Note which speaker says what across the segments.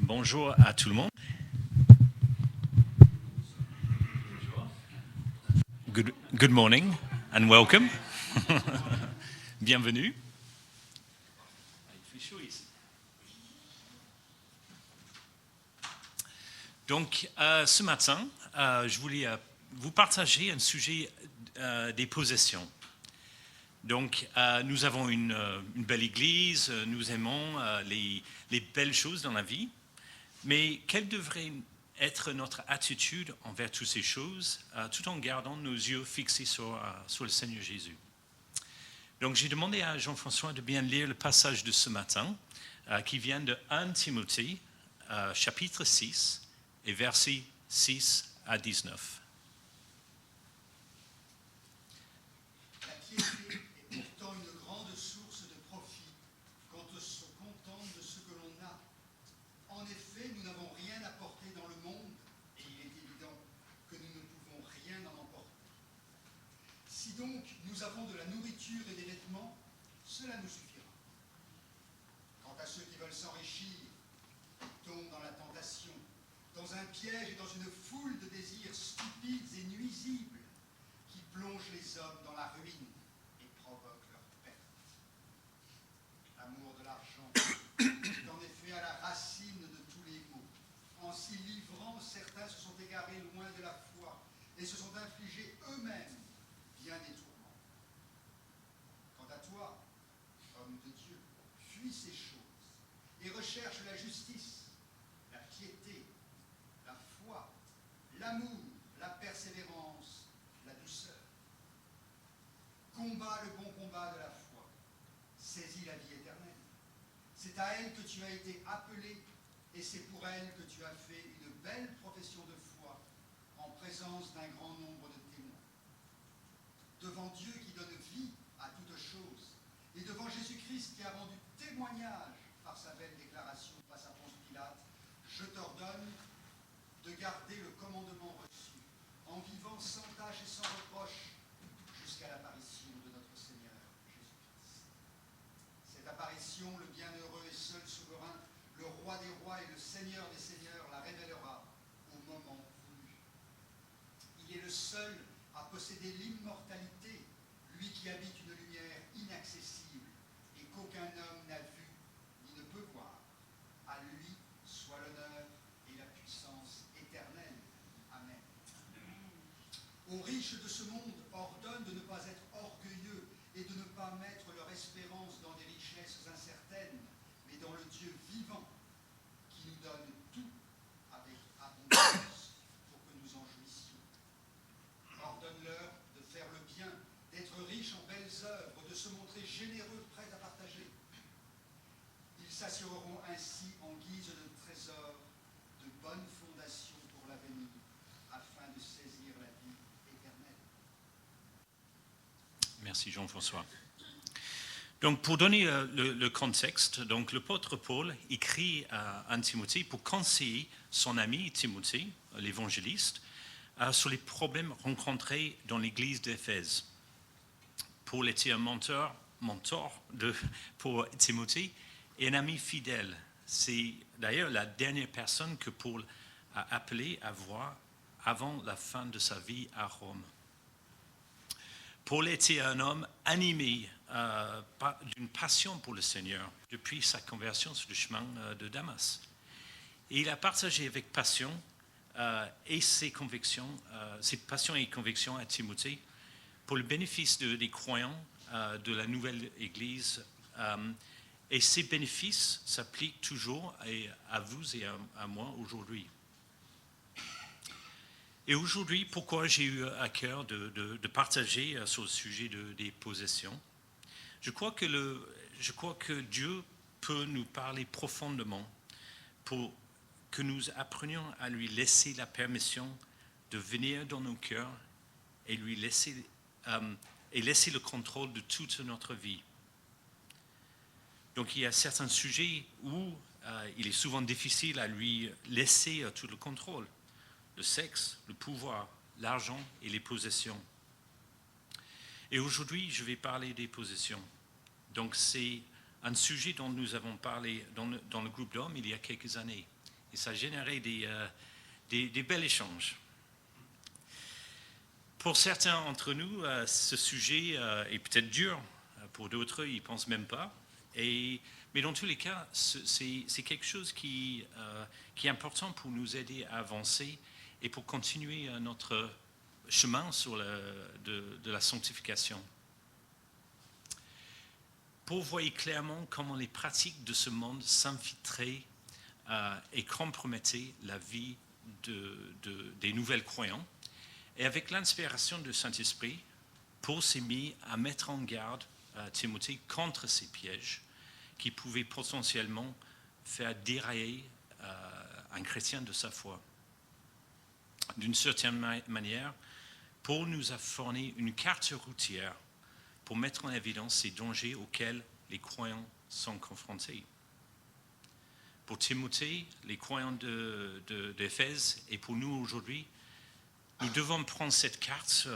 Speaker 1: Bonjour à tout le monde. Good morning and welcome. Bienvenue. Il fait chaud ici. Donc, ce matin, je voulais vous partager un sujet des possessions. Donc, nous avons une belle église, nous aimons les belles choses dans la vie, mais quelle devrait être notre attitude envers toutes ces choses, tout en gardant nos yeux fixés sur le Seigneur Jésus. Donc, j'ai demandé à Jean-François de bien lire le passage de ce matin, qui vient de 1 Timothée, chapitre 6, et versets 6 à 19.
Speaker 2: Donc nous avons de la nourriture et des vêtements, cela nous suffira. Quant à ceux qui veulent s'enrichir, ils tombent dans la tentation, dans un piège et dans une foule de désirs stupides et nuisibles qui plongent les hommes dans la ruine et provoquent leur perte. L'amour de l'argent est en effet à la racine de tous les maux. En s'y livrant, certains se sont égarés loin de la foi et se sont infligés eux-mêmes bien des tourments. Quant à toi, homme de Dieu, fuis ces choses et recherche la justice, la piété, la foi, l'amour, la persévérance, la douceur. Combat le bon combat de la foi, saisis la vie éternelle. C'est à elle que tu as été appelé et c'est pour elle que tu as fait une belle profession de foi en présence d'un grand nombre de témoins. Devant Dieu qui donne vie à toutes choses, et devant Jésus-Christ qui a rendu témoignage par sa belle déclaration face à Ponce Pilate, je t'ordonne de garder le commandement reçu, en vivant sans tâche et sans reproche, jusqu'à l'apparition de notre Seigneur Jésus-Christ. Cette apparition, le bienheureux et seul souverain, le roi des rois et le Seigneur des seigneurs, la révélera au moment voulu. Il est le seul à posséder l'immortalité, lui qui habite une lumière inaccessible et qu'aucun homme n'a vu ni ne peut voir. À lui soit l'honneur et la puissance éternelle. Amen. Aux riches de ce monde, ordonne de ne pas être orgueilleux et de ne pas mettre leur espérance dans des richesses incertaines, mais dans le Dieu vivant qui nous donne tout avec abondance pour que nous en jouissions. Ordonne-leur de faire le bien, d'être riches en belles œuvres, de se montrer généreux, prêts à partager. Ils s'assureront ainsi en guise de trésor de bonnes fondations pour l'avenir, afin de saisir la vie éternelle.
Speaker 1: Merci Jean-François. Donc, pour donner le contexte, donc l'apôtre Paul écrit à 1 Timothée pour conseiller son ami Timothée, l'évangéliste, sur les problèmes rencontrés dans l'église d'Éphèse. Paul était un mentor pour Timothée et un ami fidèle. C'est d'ailleurs la dernière personne que Paul a appelé à voir avant la fin de sa vie à Rome. Paul était un homme animé d'une passion pour le Seigneur depuis sa conversion sur le chemin de Damas. Et il a partagé avec passion et ses passions et convictions à Timothée pour le bénéfice des croyants de la nouvelle Église. Et ces bénéfices s'appliquent toujours à vous et à moi aujourd'hui. Et aujourd'hui, pourquoi j'ai eu à cœur de partager sur le sujet des possessions? Je crois que Dieu peut nous parler profondément pour que nous apprenions à lui laisser la permission de venir dans nos cœurs et lui laisser le contrôle de toute notre vie. Donc il y a certains sujets où il est souvent difficile à lui laisser tout le contrôle. Le sexe, le pouvoir, l'argent et les possessions. Et aujourd'hui, je vais parler des possessions. Donc c'est un sujet dont nous avons parlé dans le groupe d'hommes il y a quelques années. Et ça a généré des bels échanges. Pour certains d'entre nous, ce sujet est peut-être dur. Pour d'autres, ils ne pensent même pas. Mais dans tous les cas, c'est quelque chose qui est important pour nous aider à avancer et pour continuer notre chemin de la sanctification. Pour voir clairement comment les pratiques de ce monde s'infiltraient et compromettaient la vie des nouvelles croyants. Et avec l'inspiration du Saint-Esprit, Paul s'est mis à mettre en garde Timothée contre ces pièges qui pouvaient potentiellement faire dérailler un chrétien de sa foi. D'une certaine manière, Paul nous a fourni une carte routière pour mettre en évidence ces dangers auxquels les croyants sont confrontés. Pour Timothée, les croyants d'Éphèse, et pour nous aujourd'hui, nous devons prendre cette carte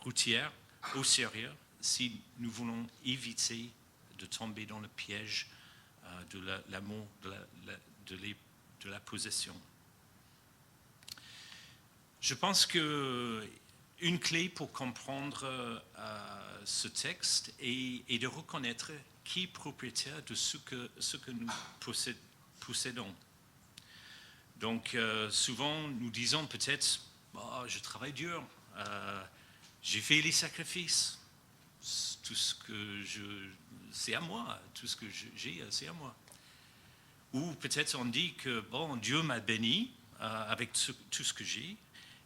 Speaker 1: routière au sérieux si nous voulons éviter de tomber dans le piège de l'amour, de la possession. Je pense qu'une clé pour comprendre ce texte est de reconnaître qui est propriétaire de ce que nous possédons. Donc souvent nous disons peut-être je travaille dur, j'ai fait les sacrifices, tout ce que c'est à moi, tout ce que j'ai, c'est à moi. Ou peut-être on dit que Dieu m'a béni avec tout ce que j'ai,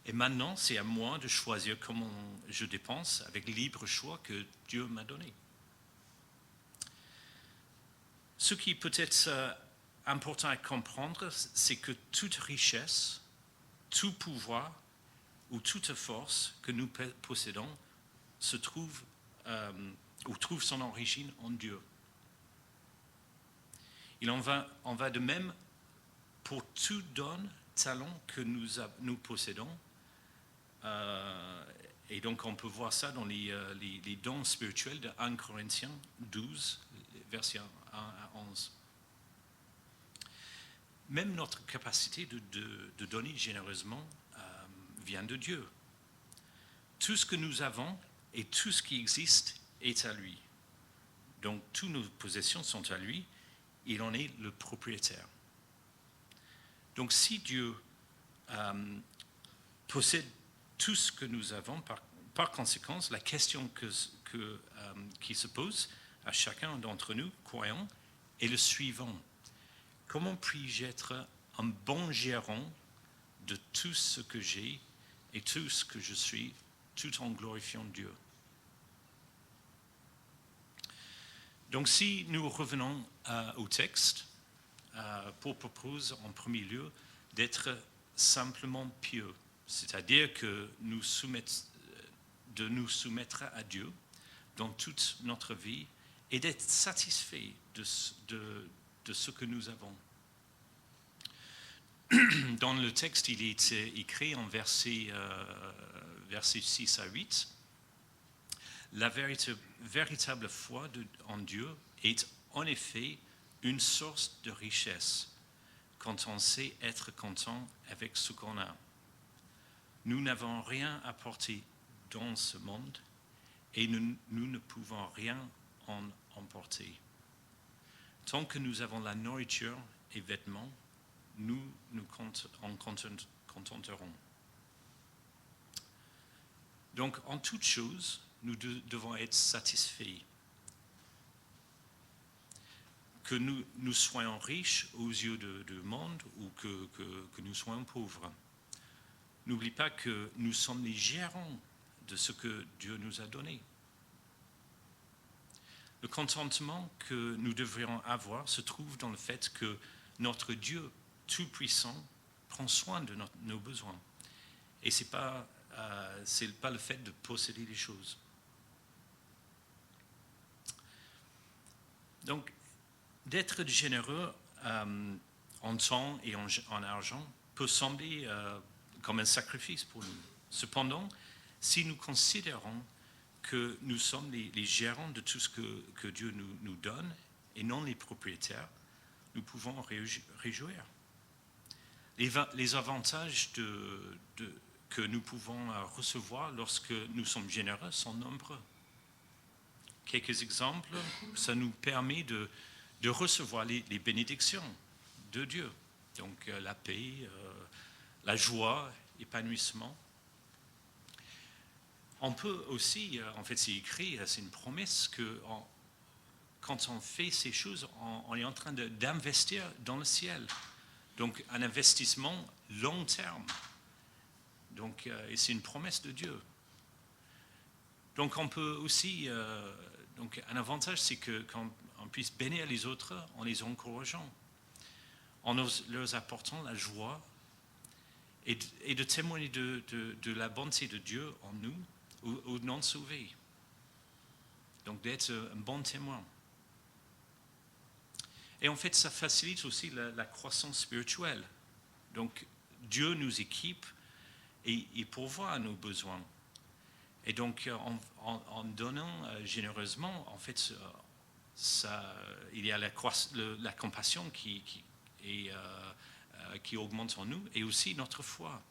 Speaker 1: et maintenant c'est à moi de choisir comment je dépense avec le libre choix que Dieu m'a donné. Ce qui peut être important à comprendre, c'est que toute richesse, tout pouvoir ou toute force que nous possédons se trouve ou trouve son origine en Dieu. Il en va de même pour tout don, talent que nous possédons. Et donc on peut voir ça dans les dons spirituels de 1 Corinthiens 12, versets 1 à 11. Même notre capacité de donner généreusement vient de Dieu. Tout ce que nous avons et tout ce qui existe est à lui. Donc toutes nos possessions sont à lui, il en est le propriétaire. Donc si Dieu possède tout ce que nous avons, par conséquent, la question qui se pose à chacun d'entre nous, croyants, est le suivant. Comment puis-je être un bon gérant de tout ce que j'ai et tout ce que je suis, tout en glorifiant Dieu? Donc si nous revenons au texte, Paul propose en premier lieu d'être simplement pieux, c'est-à-dire de nous soumettre à Dieu dans toute notre vie et d'être satisfait de ce que nous avons. Dans le texte, il est écrit en versets 6 à 8, la véritable foi en Dieu est en effet une source de richesse quand on sait être content avec ce qu'on a. Nous n'avons rien à apporter dans ce monde et nous ne pouvons rien en emporter. Tant que nous avons la nourriture et vêtements, nous en contenterons. Donc, en toute chose, nous devons être satisfaits. Que nous soyons riches aux yeux du monde ou que nous soyons pauvres. N'oublie pas que nous sommes les gérants de ce que Dieu nous a donné. Le contentement que nous devrions avoir se trouve dans le fait que notre Dieu tout-puissant prend soin de nos besoins. Et ce n'est pas le fait de posséder les choses. Donc, d'être généreux en temps et en argent peut sembler comme un sacrifice pour nous. Cependant, si nous considérons que nous sommes les gérants de tout ce que Dieu nous donne et non les propriétaires, nous pouvons réjouir. les avantages que nous pouvons recevoir lorsque nous sommes généreux sont nombreux. Quelques exemples, ça nous permet de recevoir les bénédictions de Dieu. Donc la paix, la joie, l'épanouissement. On peut aussi, en fait c'est écrit, c'est une promesse que quand on fait ces choses, on est en train d'investir dans le ciel. Donc un investissement long terme. Donc, et c'est une promesse de Dieu. Donc on peut aussi, donc un avantage c'est qu'on puisse bénir les autres en les encourageant, en leur apportant la joie et de témoigner de la bonté de Dieu en nous, aux non sauvés. Donc d'être un bon témoin. Et en fait, ça facilite aussi la croissance spirituelle. Donc Dieu nous équipe et il pourvoit à nos besoins. Et donc en donnant généreusement, en fait, il y a la compassion qui augmente en nous et aussi notre foi.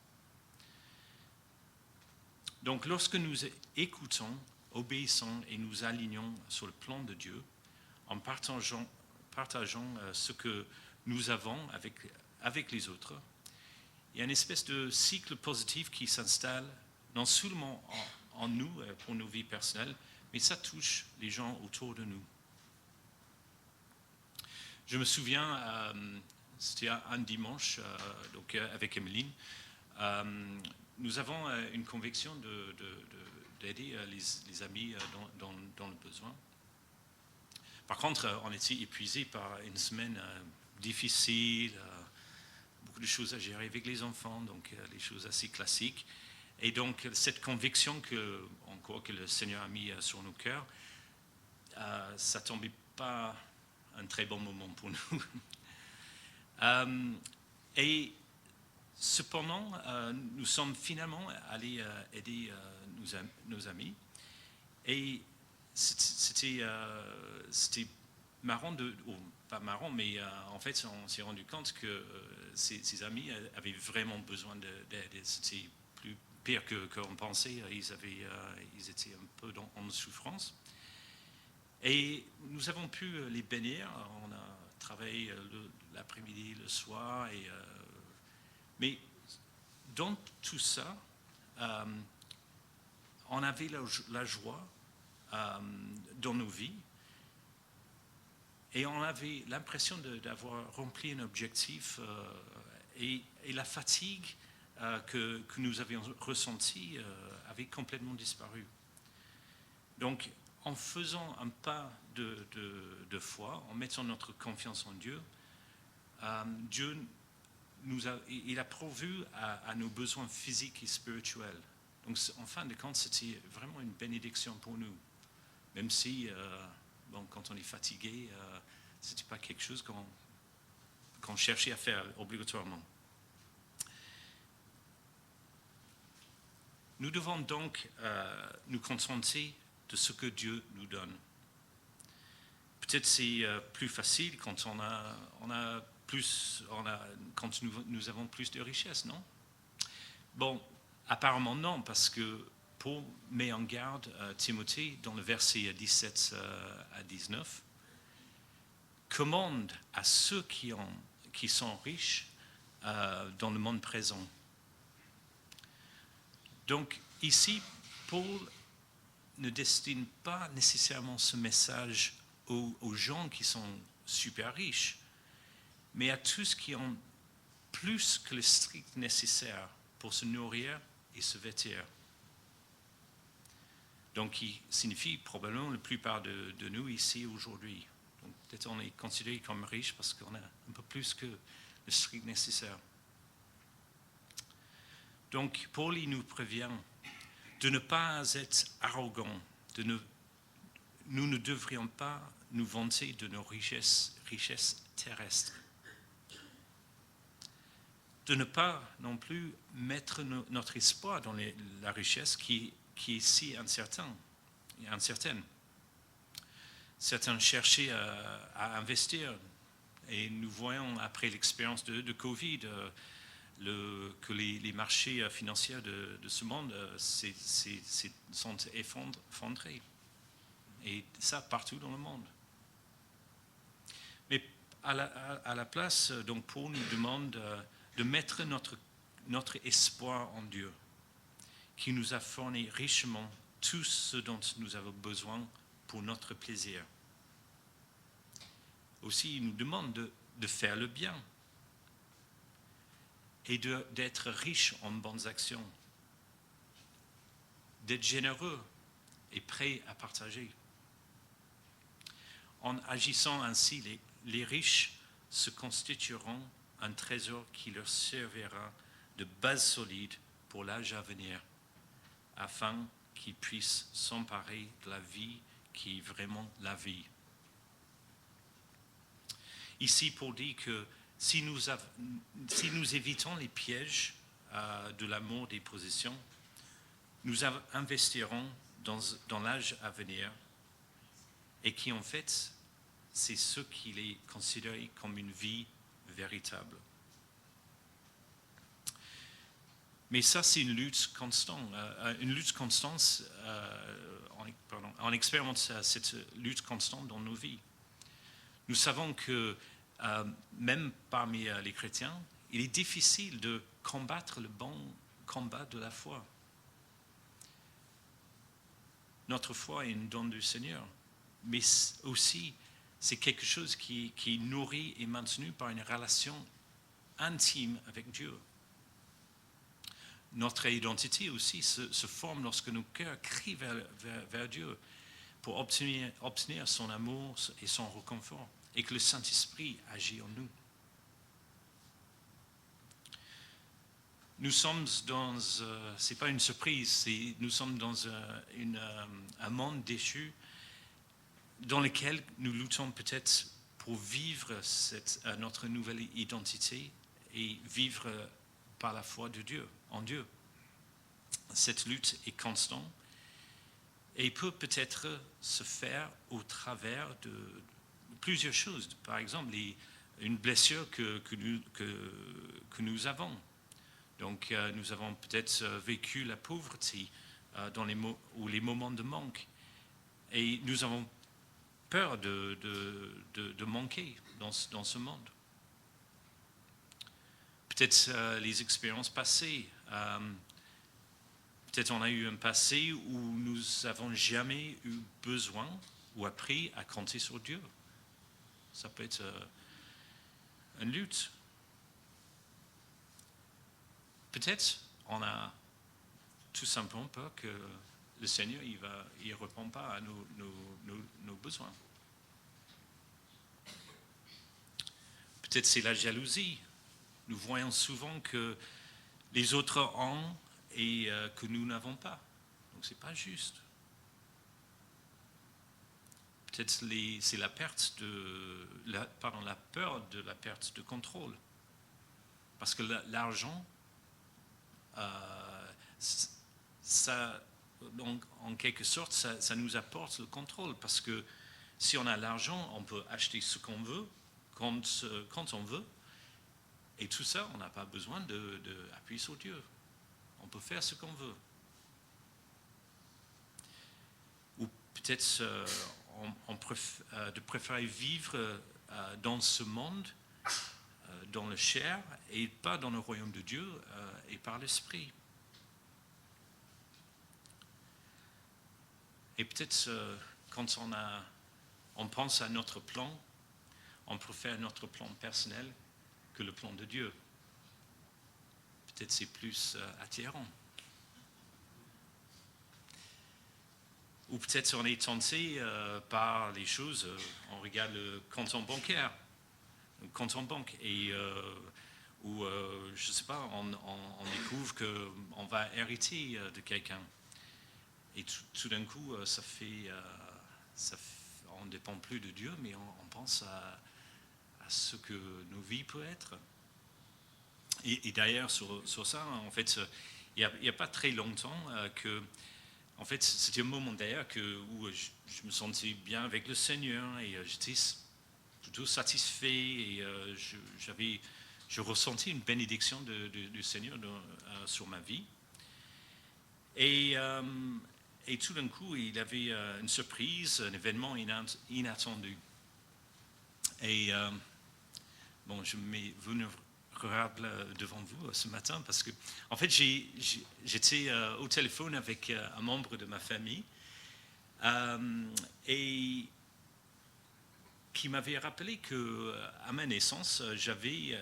Speaker 1: Donc lorsque nous écoutons, obéissons et nous alignons sur le plan de Dieu, en partageant ce que nous avons avec les autres, il y a une espèce de cycle positif qui s'installe non seulement en nous, pour nos vies personnelles, mais ça touche les gens autour de nous. Je me souviens, c'était un dimanche, donc avec Emeline, nous avons une conviction d'aider les amis dans le besoin. Par contre, on était épuisés par une semaine difficile, beaucoup de choses à gérer avec les enfants, donc les choses assez classiques. Et donc, cette conviction que le Seigneur a mis sur nos cœurs, ça ne tombait pas un très bon moment pour nous. Et cependant, nous sommes finalement allés aider nos amis. Et c'était marrant, pas marrant, mais en fait, on s'est rendu compte que ces amis avaient vraiment besoin d'aide. C'était plus pire qu'on pensait. Ils étaient un peu en souffrance. Et nous avons pu les bénir. On a travaillé l'après-midi, le soir. Mais dans tout ça, on avait la joie dans nos vies. Et on avait l'impression d'avoir rempli un objectif et la fatigue que nous avions ressentie avait complètement disparu. Donc, en faisant un pas de foi, en mettant notre confiance en Dieu, Dieu il a pourvu à nos besoins physiques et spirituels. Donc, en fin de compte, c'était vraiment une bénédiction pour nous. Même si, quand on est fatigué, ce n'était pas quelque chose qu'on cherchait à faire obligatoirement. Nous devons donc nous contenter de ce que Dieu nous donne. Peut-être c'est plus facile quand quand nous avons plus de richesses, non? Bon, apparemment non, parce que Paul met en garde Timothée dans le verset 17 à 19, commande à ceux qui sont riches dans le monde présent. Donc ici, Paul ne destine pas nécessairement ce message aux gens qui sont super riches, mais à tous qui ont plus que le strict nécessaire pour se nourrir et se vêtir. Donc, qui signifie probablement la plupart de nous ici aujourd'hui. Donc, peut-être on est considéré comme riche parce qu'on a un peu plus que le strict nécessaire. Donc, Paul il nous prévient de ne pas être arrogants. Nous ne devrions pas nous vanter de nos richesses terrestres. De ne pas non plus mettre notre espoir dans la richesse qui est si incertaine. Certains cherchaient à investir et nous voyons après l'expérience de Covid que les marchés financiers de ce monde sont effondrés. Et ça partout dans le monde. Mais à la place, donc Paul nous demande de mettre notre espoir en Dieu, qui nous a fourni richement tout ce dont nous avons besoin pour notre plaisir. Aussi, il nous demande de faire le bien et d'être riche en bonnes actions, d'être généreux et prêt à partager. En agissant ainsi, les riches se constitueront un trésor qui leur servira de base solide pour l'âge à venir, afin qu'ils puissent s'emparer de la vie qui est vraiment la vie. Ici, Paul dit que si nous évitons les pièges de l'amour des possessions, nous investirons dans l'âge à venir, et qui en fait, c'est ce qu'il est considéré comme une vie véritable. Mais ça, c'est une lutte constante. On expérimente cette lutte constante dans nos vies. Nous savons que même parmi les chrétiens, il est difficile de combattre le bon combat de la foi. Notre foi est une don du Seigneur, mais aussi c'est quelque chose qui est nourri et maintenu par une relation intime avec Dieu. Notre identité aussi se forme lorsque nos cœurs crient vers Dieu pour obtenir son amour et son réconfort, et que le Saint-Esprit agit en nous. Nous sommes c'est pas une surprise, nous sommes dans un monde déchu dans lequel nous luttons peut-être pour vivre notre nouvelle identité et vivre par la foi en Dieu. Cette lutte est constante et peut-être se faire au travers de plusieurs choses. Par exemple, une blessure que nous avons. Donc, nous avons peut-être vécu la pauvreté ou les moments de manque. Et nous avons peur de manquer dans ce monde. Peut-être les expériences passées. Peut-être on a eu un passé où nous n'avons jamais eu besoin ou appris à compter sur Dieu. Ça peut être une lutte. Peut-être on a tout simplement peur que le Seigneur il répond pas à nos besoins. Peut-être c'est la jalousie. Nous voyons souvent que les autres ont et que nous n'avons pas. Donc c'est pas juste. Peut-être c'est la peur de la perte de contrôle. Parce que l'argent, ça, donc, en quelque sorte, ça nous apporte le contrôle. Parce que si on a l'argent, on peut acheter ce qu'on veut, quand on veut. Et tout ça, on n'a pas besoin d'appuyer sur Dieu. On peut faire ce qu'on veut. Ou peut-être de préférer vivre dans ce monde, dans le chair, et pas dans le royaume de Dieu et par l'esprit. Et peut-être quand on pense à notre plan, on préfère notre plan personnel que le plan de Dieu. Peut-être c'est plus attirant. Ou peut-être on est tenté par les choses, on regarde le compte en bancaire, le compte en banque, et ou je ne sais pas, on découvre qu'on va hériter de quelqu'un. Et tout d'un coup, on ne dépend plus de Dieu, mais on pense à ce que nos vies peuvent être. Et d'ailleurs, sur ça, en fait, il n'y a pas très longtemps en fait, c'était un moment d'ailleurs où je me sentais bien avec le Seigneur et j'étais plutôt satisfait et je ressentis une bénédiction du Seigneur sur ma vie. Et tout d'un coup, il y avait une surprise, un événement inattendu. Et bon, je m'ai vulnérable devant vous ce matin parce que, en fait, j'étais au téléphone avec un membre de ma famille et qui m'avait rappelé que à ma naissance, j'avais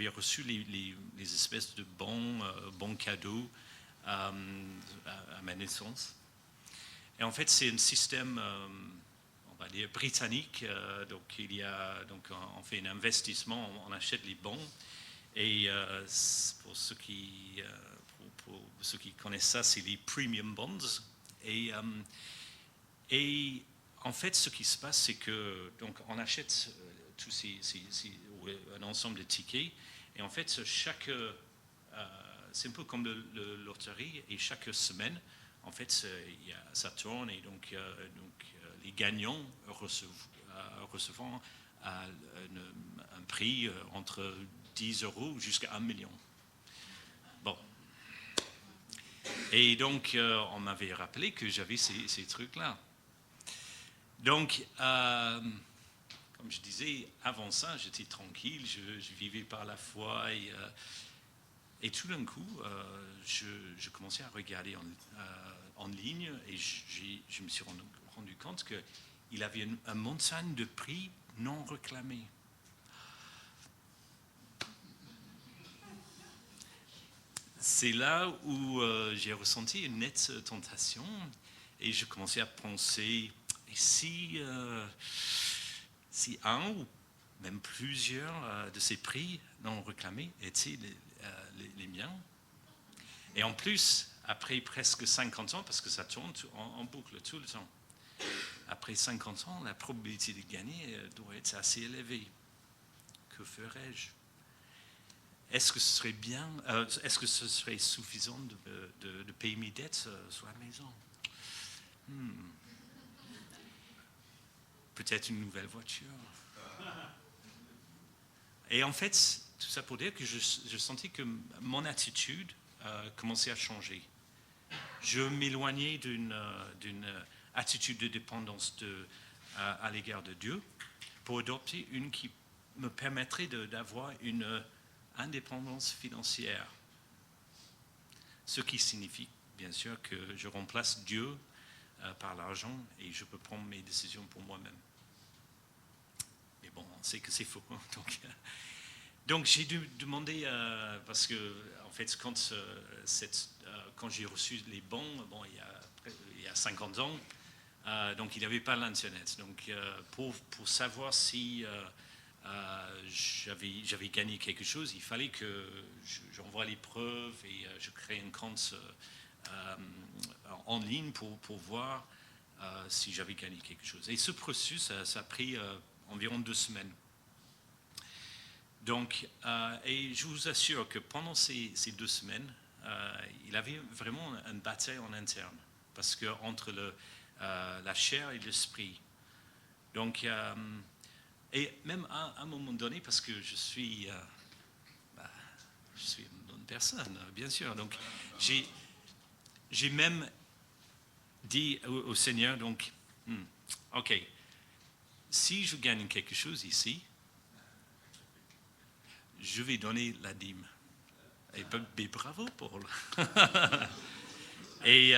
Speaker 1: reçu les espèces de bons cadeaux à ma naissance. Et en fait, c'est un système, on va dire, britannique. Donc, on fait un investissement, on achète les bons. Et pour ceux qui connaissent ça, c'est les premium bonds. Et en fait, ce qui se passe, c'est que donc on achète tous un ensemble de tickets, et en fait, c'est un peu comme le loterie, et chaque semaine, en fait, ça tourne, et donc les gagnants recevront un prix entre 10 € jusqu'à 1 million. Bon. Et donc, on m'avait rappelé que j'avais ces trucs-là. Donc, comme je disais, avant ça, j'étais tranquille, je vivais par la foi et tout d'un coup, je commençais à regarder en ligne et je me suis rendu compte qu'il avait une montagne de prix non réclamés. C'est là où j'ai ressenti une nette tentation et je commençais à penser... Et si un ou même plusieurs de ces prix non réclamés étaient les miens, et en plus, après presque 50 ans, parce que ça tourne en boucle tout le temps, après 50 ans, la probabilité de gagner doit être assez élevée. Que ferais-je? Est-ce que ce serait bien, est-ce que ce serait suffisant de payer mes dettes sur la maison? Peut-être une nouvelle voiture. Et en fait, tout ça pour dire que je sentais que mon attitude commençait à changer. Je m'éloignais d'une attitude de dépendance à l'égard de Dieu pour adopter une qui me permettrait d'avoir une indépendance financière. Ce qui signifie, bien sûr, que je remplace Dieu par l'argent et je peux prendre mes décisions pour moi-même. Mais bon, on sait que c'est faux. Donc j'ai dû demander, parce que en fait, quand j'ai reçu les bons, il y a 50 ans, donc il n'y avait pas l'Internet. Donc pour savoir si j'avais gagné quelque chose, il fallait que j'envoie les preuves et je crée un compte en ligne pour voir si j'avais gagné quelque chose. Et ce processus, ça a pris environ 2 semaines. Donc, et je vous assure que pendant ces 2 semaines, il avait vraiment une bataille en interne, parce que entre la chair et l'esprit. Donc, et même à un moment donné, parce que je suis une bonne personne, bien sûr. Donc, j'ai même dit au Seigneur, donc, ok, si je gagne quelque chose ici, je vais donner la dîme. Et bravo, Paul. Et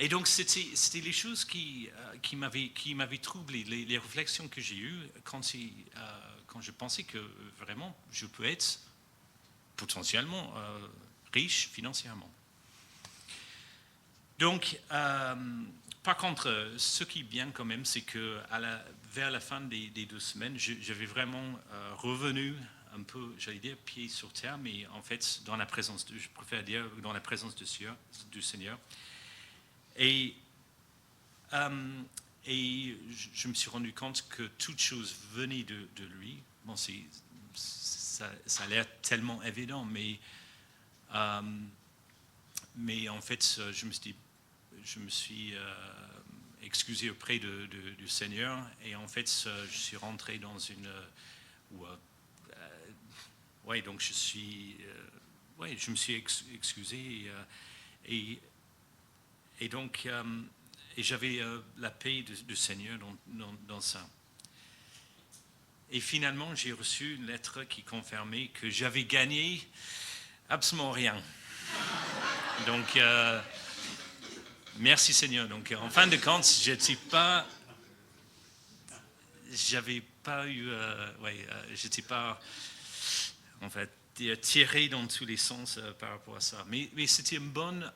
Speaker 1: donc, c'était les choses qui m'avaient troublé, les réflexions que j'ai eues quand je pensais que vraiment je peux être potentiellement riche financièrement. Donc, par contre, ce qui est bien quand même, c'est que vers la fin des 2 semaines, j'avais vraiment revenu un peu, j'allais dire, pied sur terre, mais en fait, dans la présence je préfère dire, dans la présence du Seigneur. Et je me suis rendu compte que toute chose venait de lui. Bon, ça a l'air tellement évident, mais en fait, je me suis excusé auprès du Seigneur. Et en fait, je suis rentré dans une... donc je me suis excusé. Et donc, j'avais la paix du Seigneur dans ça. Et finalement, j'ai reçu une lettre qui confirmait que j'avais gagné absolument rien. Donc, merci Seigneur. Donc, en fin de compte, j'étais pas en fait tiré dans tous les sens par rapport à ça. Mais c'était une bonne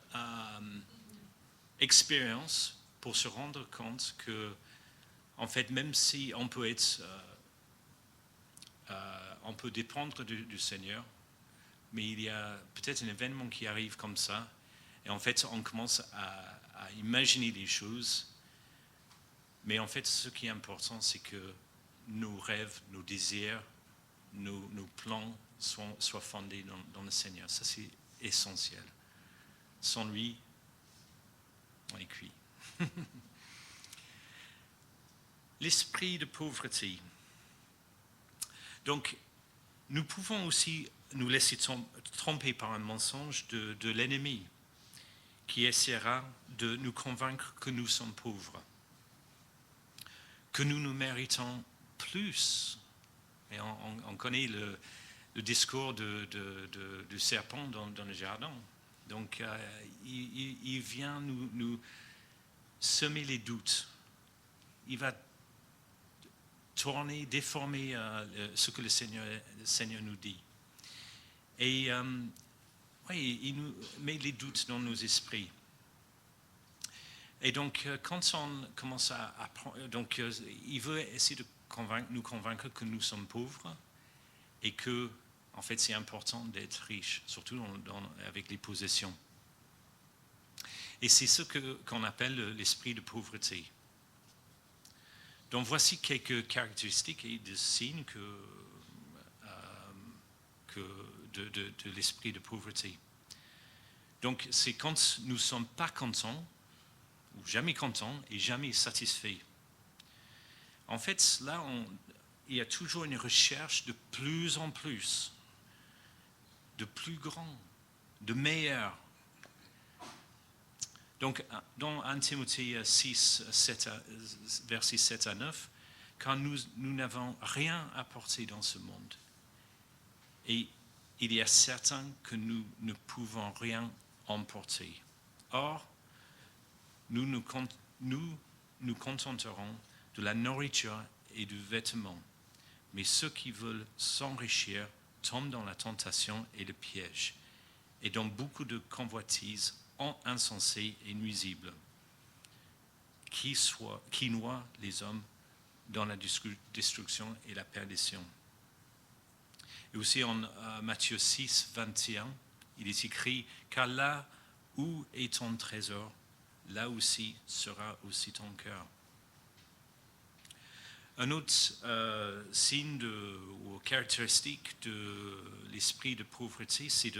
Speaker 1: expérience pour se rendre compte que, en fait, même si on peut être, on peut dépendre du Seigneur, mais il y a peut-être un événement qui arrive comme ça, et en fait, on commence à imaginer les choses. Mais en fait, ce qui est important, c'est que nos rêves, nos désirs, nos plans soient fondés dans le Seigneur. Ça, c'est essentiel. Sans lui, on est cuit. L'esprit de pauvreté. Donc, nous pouvons aussi nous laisser tromper par un mensonge de l'ennemi qui essaiera de nous convaincre que nous sommes pauvres, que nous méritons plus. Et on connaît le discours du serpent dans le jardin. Donc, il vient nous semer les doutes. Il va tourner, déformer ce que le Seigneur nous dit. Et il nous met les doutes dans nos esprits. Et donc, quand on commence à apprendre, donc il veut essayer de nous convaincre que nous sommes pauvres et que, en fait, c'est important d'être riche, surtout avec les possessions. Et c'est ce qu'on appelle l'esprit de pauvreté. Donc, voici quelques caractéristiques et des signes de l'esprit de pauvreté. Donc, c'est quand nous ne sommes pas contents, ou jamais contents et jamais satisfaits. En fait, là, il y a toujours une recherche de plus en plus, de plus grand, de meilleur. Donc, dans 1 Timothée 6, versets 7 à 9, quand nous n'avons rien apporté dans ce monde, et il y a certains que nous ne pouvons rien emporter. Or, nous nous contenterons de la nourriture et du vêtement. Mais ceux qui veulent s'enrichir tombent dans la tentation et le piège, et dans beaucoup de convoitises insensées et nuisibles, qui noient les hommes dans la destruction et la perdition. Et aussi en Matthieu 6, 21, il est écrit « Car là où est ton trésor, là aussi sera aussi ton cœur. » Un autre signe ou caractéristique de l'esprit de pauvreté, c'est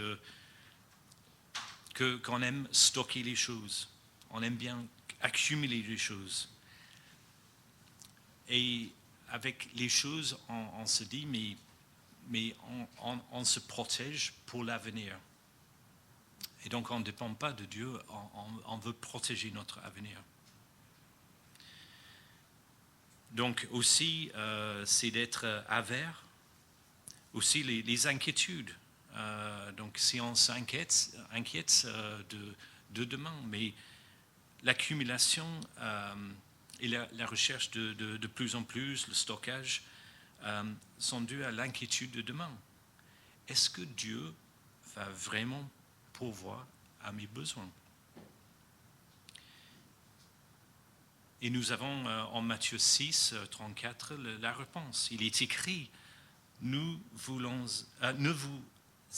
Speaker 1: qu'on aime stocker les choses. On aime bien accumuler les choses. Et avec les choses, on se dit, mais on se protège pour l'avenir. Et donc, on ne dépend pas de Dieu, on veut protéger notre avenir. Donc, aussi, c'est d'être avare. Aussi, les inquiétudes. Donc, si on s'inquiète de demain, mais l'accumulation et la recherche de plus en plus, le stockage, sont dus à l'inquiétude de demain. Est-ce que Dieu va vraiment pourvoir à mes besoins? Et nous avons en Matthieu 6, 34 la réponse. Il est écrit, ne vous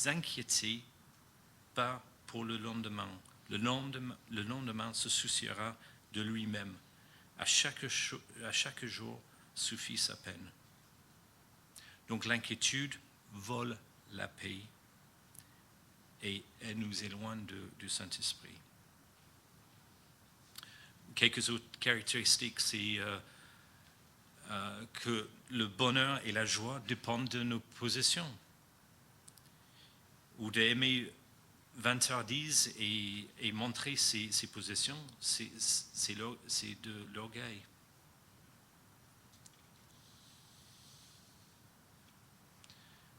Speaker 1: inquiétez pas pour le lendemain. Le lendemain se souciera de lui-même. À chaque jour suffit sa peine. Donc l'inquiétude vole la paix et elle nous éloigne du Saint-Esprit. quelques autres caractéristiques, c'est que le bonheur et la joie dépendent de nos possessions. Ou d'aimer vantardise et montrer ses possessions, c'est de l'orgueil.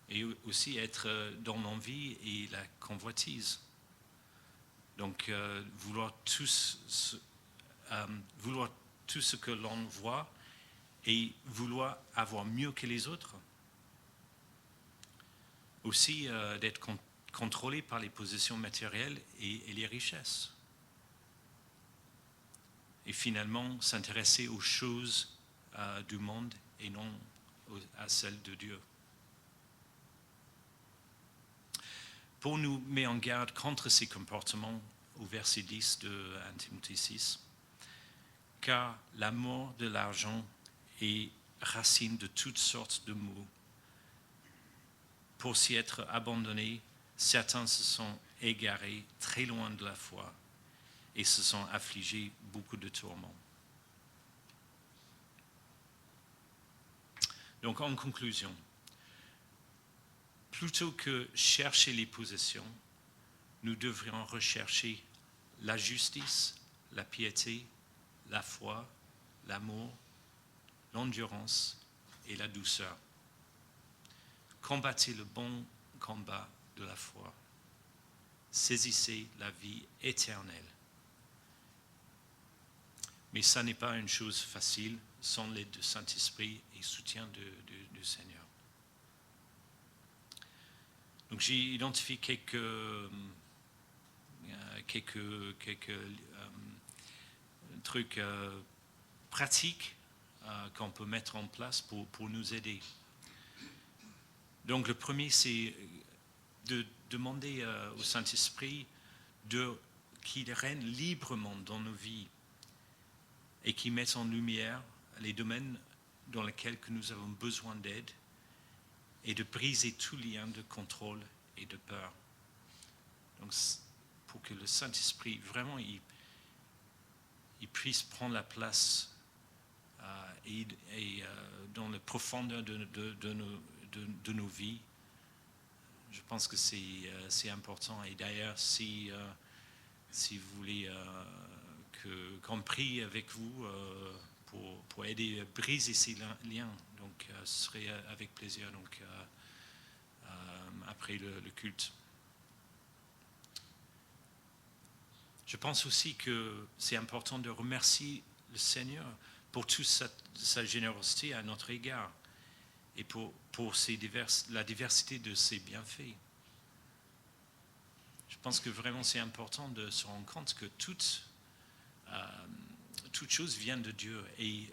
Speaker 1: Et aussi être dans l'envie et la convoitise. Donc vouloir tout ce que l'on voit et vouloir avoir mieux que les autres. Aussi d'être contrôlé par les possessions matérielles et les richesses. Et finalement s'intéresser aux choses du monde et non à celles de Dieu. Paul nous met en garde contre ces comportements au verset 10 de 1 Timothée 6, car l'amour de l'argent est racine de toutes sortes de maux. Pour s'y être abandonnés, certains se sont égarés très loin de la foi et se sont affligés beaucoup de tourments. Donc en conclusion, plutôt que chercher les possessions, nous devrions rechercher la justice, la piété, la foi, l'amour, l'endurance et la douceur. Combattez le bon combat de la foi. Saisissez la vie éternelle. Mais ça n'est pas une chose facile sans l'aide du Saint-Esprit et soutien du Seigneur. Donc j'ai identifié quelques trucs pratiques qu'on peut mettre en place pour nous aider. Donc le premier, c'est de demander au Saint-Esprit qu'il règne librement dans nos vies et qu'il mette en lumière les domaines dans lesquels que nous avons besoin d'aide et de briser tout lien de contrôle et de peur. Donc, pour que le Saint-Esprit, vraiment, il puisse prendre la place dans la profondeur de nos vies, je pense que c'est important. Et d'ailleurs, si vous voulez qu'on prie avec vous pour aider à briser ces liens, donc ce serait avec plaisir. Donc après le culte. Je pense aussi que c'est important de remercier le Seigneur pour toute sa générosité à notre égard et pour la diversité de ses bienfaits. Je pense que vraiment c'est important de se rendre compte que toute chose vient de Dieu et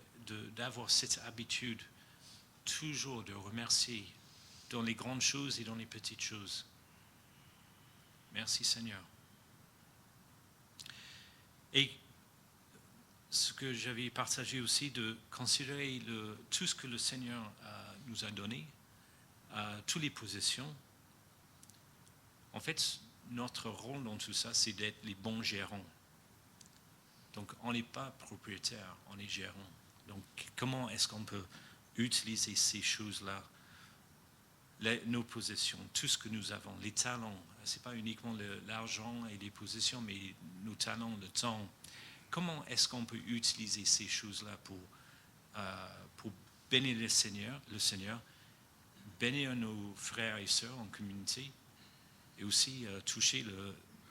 Speaker 1: d'avoir cette habitude toujours de remercier dans les grandes choses et dans les petites choses. Merci Seigneur. Et ce que j'avais partagé aussi, de considérer tout ce que le Seigneur nous a donné, toutes les possessions. En fait, notre rôle dans tout ça, c'est d'être les bons gérants. Donc, on n'est pas propriétaire, on est gérant. Donc, comment est-ce qu'on peut utiliser ces choses-là, nos possessions, tout ce que nous avons, les talents, ce n'est pas uniquement l'argent et les possessions, mais nos talents, le temps. Comment est-ce qu'on peut utiliser ces choses-là pour bénir le Seigneur, bénir nos frères et sœurs en communauté, et aussi toucher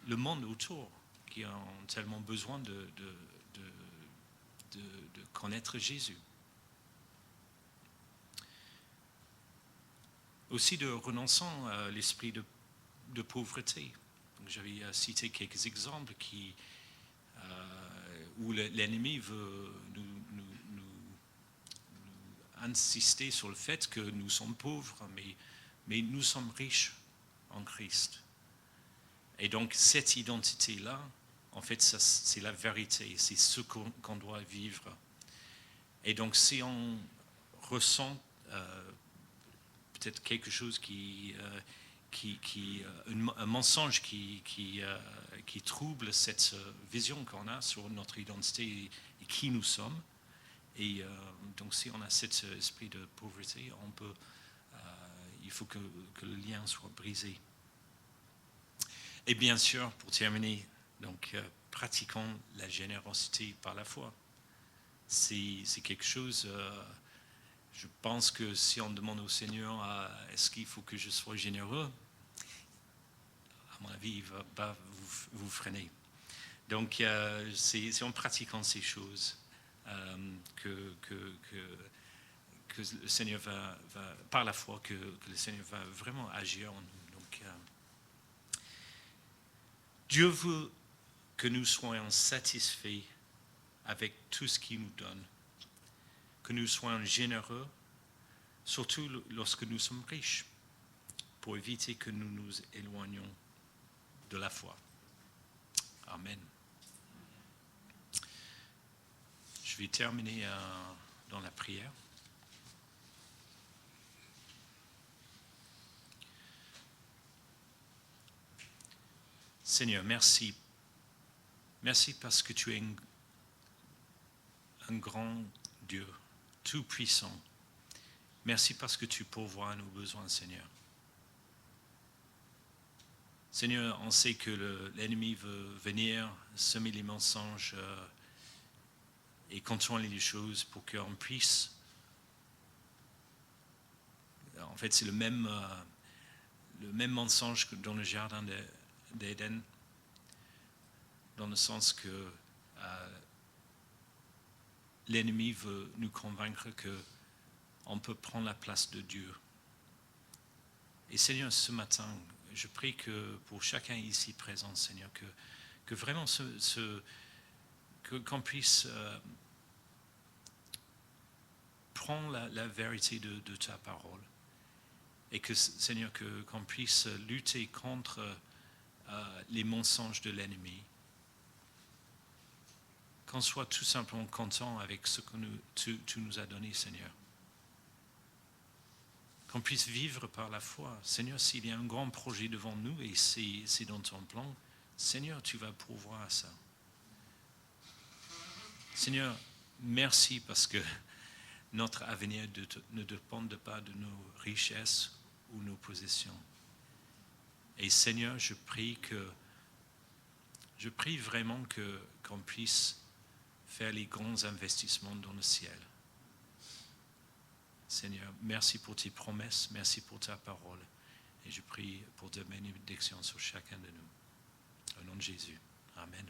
Speaker 1: le monde autour, qui ont tellement besoin de connaître Jésus. Aussi de renonçant à l'esprit de pauvreté. Donc, j'avais cité quelques exemples où l'ennemi veut nous insister sur le fait que nous sommes pauvres, mais nous sommes riches en Christ. Et donc cette identité-là, en fait, ça, c'est la vérité, c'est ce qu'on doit vivre. Et donc si on ressent peut-être quelque chose qui un mensonge qui trouble cette vision qu'on a sur notre identité et qui nous sommes. Et donc si on a cet esprit de pauvreté, il faut que le lien soit brisé. Et bien sûr, pour terminer, donc pratiquons la générosité par la foi. C'est quelque chose, je pense que si on demande au Seigneur, est-ce qu'il faut que je sois généreux, à mon avis, il ne va pas vous freiner. Donc, c'est en pratiquant ces choses que le Seigneur va, par la foi, que le Seigneur va vraiment agir en nous. Donc, Dieu veut que nous soyons satisfaits avec tout ce qu'il nous donne, que nous soyons généreux, surtout lorsque nous sommes riches, pour éviter que nous nous éloignions de la foi. Amen. Je vais terminer dans la prière. Seigneur, merci. Merci parce que tu es un grand Dieu, tout-puissant. Merci parce que tu pourvois à nos besoins, Seigneur. Seigneur, on sait que l'ennemi veut venir semer les mensonges et contrôler les choses pour qu'on puisse... En fait, c'est le même mensonge que dans le jardin d'Éden, dans le sens que l'ennemi veut nous convaincre qu'on peut prendre la place de Dieu. Et Seigneur, ce matin, je prie que pour chacun ici présent, Seigneur, que vraiment qu'on puisse prendre la vérité de ta parole. Et que, Seigneur, qu'on puisse lutter contre les mensonges de l'ennemi. Qu'on soit tout simplement content avec ce que tu nous as donné, Seigneur. Qu'on puisse vivre par la foi. Seigneur, s'il y a un grand projet devant nous et c'est dans ton plan, Seigneur, tu vas pourvoir à ça. Seigneur, merci parce que notre avenir ne dépend pas de nos richesses ou nos possessions. Et Seigneur, je prie vraiment qu'on puisse faire les grands investissements dans le ciel. Seigneur, merci pour tes promesses, merci pour ta parole. Et je prie pour ta bénédiction sur chacun de nous. Au nom de Jésus. Amen.